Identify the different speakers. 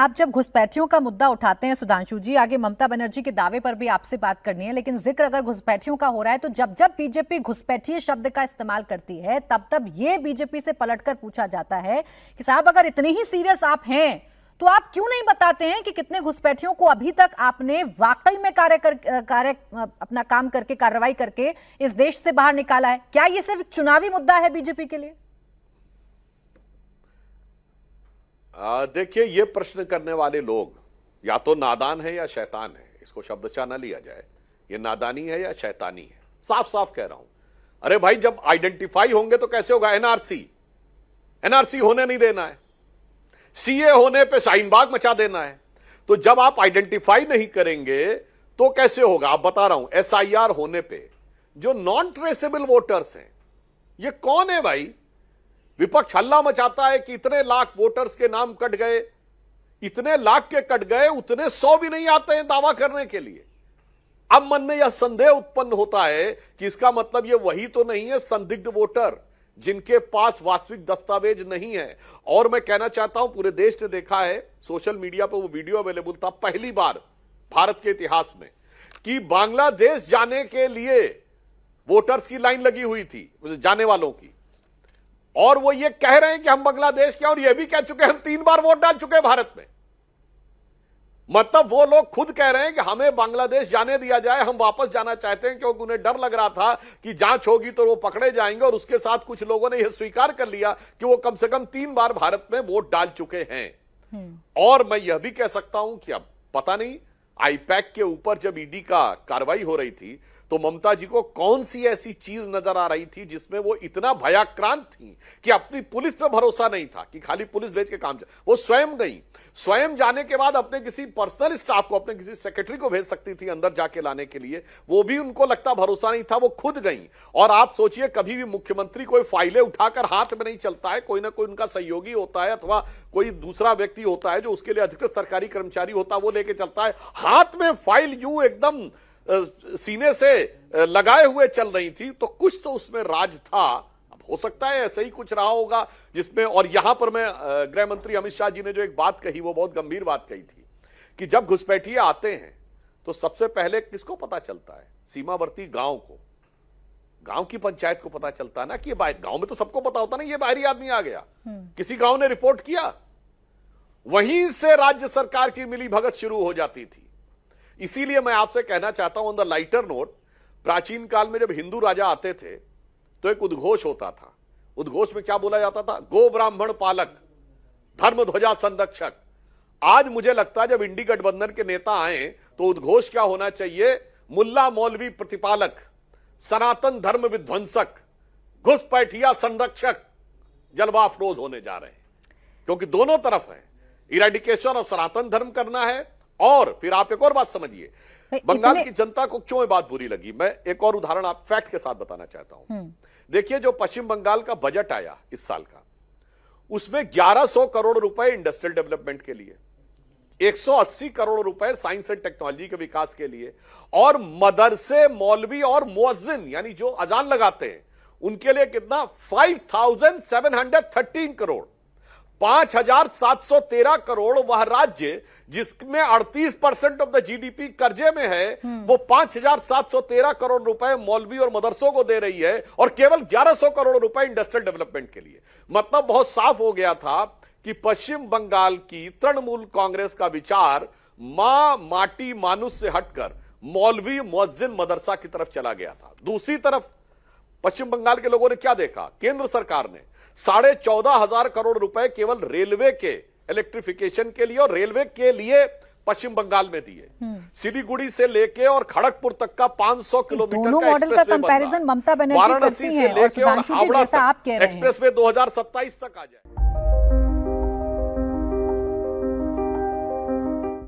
Speaker 1: आप जब घुसपैठियों का मुद्दा उठाते हैं सुधांशु जी, आगे ममता बनर्जी के दावे पर भी आपसे बात करनी है, लेकिन जिक्र अगर घुसपैठियों का हो रहा है तो जब जब बीजेपी घुसपैठिए शब्द का इस्तेमाल करती है तब तब ये बीजेपी से पलटकर पूछा जाता है कि साहब अगर इतने ही सीरियस आप हैं तो आप क्यों नहीं बताते हैं कि कितने घुसपैठियों को अभी तक आपने वाकई में अपना काम करके, कार्रवाई करके इस देश से बाहर निकाला है? क्या ये सिर्फ चुनावी मुद्दा है बीजेपी के लिए?
Speaker 2: देखिए, ये प्रश्न करने वाले लोग या तो नादान है या शैतान है, इसको शब्दशः न लिया जाए। ये नादानी है या शैतानी है, साफ साफ कह रहा हूं। अरे भाई, जब आइडेंटिफाई होंगे तो कैसे होगा? एनआरसी होने नहीं देना है, सीए होने पे शाहीन बाग मचा देना है। तो जब आप आइडेंटिफाई नहीं करेंगे तो कैसे होगा? आप बता रहा हूं, एसआईआर होने पे जो नॉन ट्रेसेबल वोटर्स हैं, ये कौन है भाई? विपक्ष हल्ला मचाता है कि इतने लाख वोटर्स के नाम कट गए, इतने लाख के कट गए, उतने 100 भी नहीं आते हैं दावा करने के लिए। अब मन में यह संदेह उत्पन्न होता है कि इसका मतलब यह वही तो नहीं है संदिग्ध वोटर जिनके पास वास्तविक दस्तावेज नहीं है। और मैं कहना चाहता हूं, पूरे देश ने देखा है, सोशल मीडिया पर वो वीडियो अवेलेबल था, पहली बार भारत के इतिहास में कि बांग्लादेश जाने के लिए वोटर्स की लाइन लगी हुई थी, जाने वालों की, और वो ये कह रहे हैं कि हम बांग्लादेश के, और ये भी कह चुके हैं हम 3 बार वोट डाल चुके हैं भारत में। मतलब वो लोग खुद कह रहे हैं कि हमें बांग्लादेश जाने दिया जाए, हम वापस जाना चाहते हैं, क्योंकि उन्हें डर लग रहा था कि जांच होगी तो वो पकड़े जाएंगे। और उसके साथ कुछ लोगों ने यह स्वीकार कर लिया कि वो कम से कम 3 बार भारत में वोट डाल चुके हैं। और मैं यह भी कह सकता हूं कि अब पता नहीं, आईपैक के ऊपर जब ईडी का कार्रवाई हो रही थी तो ममता जी को कौन सी ऐसी चीज नजर आ रही थी जिसमें वो इतना भयाक्रांत थी कि अपनी पुलिस पे भरोसा नहीं था कि खाली पुलिस भेज के काम। वो स्वयं गई, स्वयं जाने के बाद अपने किसी पर्सनल स्टाफ को, अपने किसी सेक्रेटरी को भेज सकती थी अंदर जाके लाने के लिए, वो भी उनको लगता भरोसा नहीं था, वो खुद गई। और आप सोचिए, कभी भी मुख्यमंत्री कोई फाइलें उठाकर हाथ में नहीं चलता है, कोई ना कोई उनका सहयोगी होता है अथवा कोई दूसरा व्यक्ति होता है जो उसके लिए अधिकृत सरकारी कर्मचारी होता है, वो लेके चलता है। हाथ में फाइल यूं एकदम सीने से लगाए हुए चल रही थी, तो कुछ तो उसमें राज था। अब हो सकता है ऐसे ही कुछ रहा होगा जिसमें, और यहां पर मैं गृह मंत्री अमित शाह जी ने जो एक बात कही, वो बहुत गंभीर बात कही थी कि जब घुसपैठिए आते हैं तो सबसे पहले किसको पता चलता है? सीमावर्ती गांव को, गांव की पंचायत को पता चलता है ना कि ये गांव में तो सबको पता होता ना ये बाहरी आदमी आ गया, किसी गांव ने रिपोर्ट किया, वहीं से राज्य सरकार की मिलीभगत शुरू हो जाती थी। इसीलिए मैं आपसे कहना चाहता हूं, ऑन द लाइटर नोट, प्राचीन काल में जब हिंदू राजा आते थे तो एक उद्घोष होता था। उद्घोष में क्या बोला जाता था? गो ब्राह्मण पालक, धर्म ध्वजा संरक्षक। आज मुझे लगता है जब इंडी गठबंधन के नेता आए तो उद्घोष क्या होना चाहिए? मुल्ला मौलवी प्रतिपालक, सनातन धर्म विध्वंसक, घुसपैठिया संरक्षक जलवा अफरोज होने जा रहे हैं। क्योंकि दोनों तरफ है, इरेडिकेशन और सनातन धर्म करना है। और फिर आप एक और बात समझिए, बंगाल की जनता को क्यों ये बात बुरी लगी, मैं एक और उदाहरण आप फैक्ट के साथ बताना चाहता हूं। देखिए, जो पश्चिम बंगाल का बजट आया इस साल का, उसमें 1100 करोड़ रुपए इंडस्ट्रियल डेवलपमेंट के लिए, 180 करोड़ रुपए साइंस एंड टेक्नोलॉजी के विकास के लिए, और मदरसे, मौलवी और मुअज्जिन यानी जो अजान लगाते हैं उनके लिए कितना? 5713 करोड़। 5713 करोड़। वह राज्य जिसमें 38% ऑफ द जीडीपी कर्जे में है, वो 5713 करोड़ रुपए मौलवी और मदरसों को दे रही है, और केवल 1100 करोड़ रुपए इंडस्ट्रियल डेवलपमेंट के लिए। मतलब बहुत साफ हो गया था कि पश्चिम बंगाल की तृणमूल कांग्रेस का विचार मां माटी मानुष से हटकर मौलवी, मुअज्जिन, मदरसा की तरफ चला गया था। दूसरी तरफ पश्चिम बंगाल के लोगों ने क्या देखा? केंद्र सरकार ने 14,500 करोड़ रुपए केवल रेलवे के इलेक्ट्रिफिकेशन के लिए और रेलवे के लिए पश्चिम बंगाल में दिए। सिलीगुड़ी से लेके और खड़गपुर तक का 500 किलोमीटर
Speaker 1: दोनों मॉडल का कंपैरिजन ममता बनर्जी करती हैं और सुधांशु जी जैसा आप कह रहे हैं
Speaker 2: एक्सप्रेसवे 2027 तक आ जाए।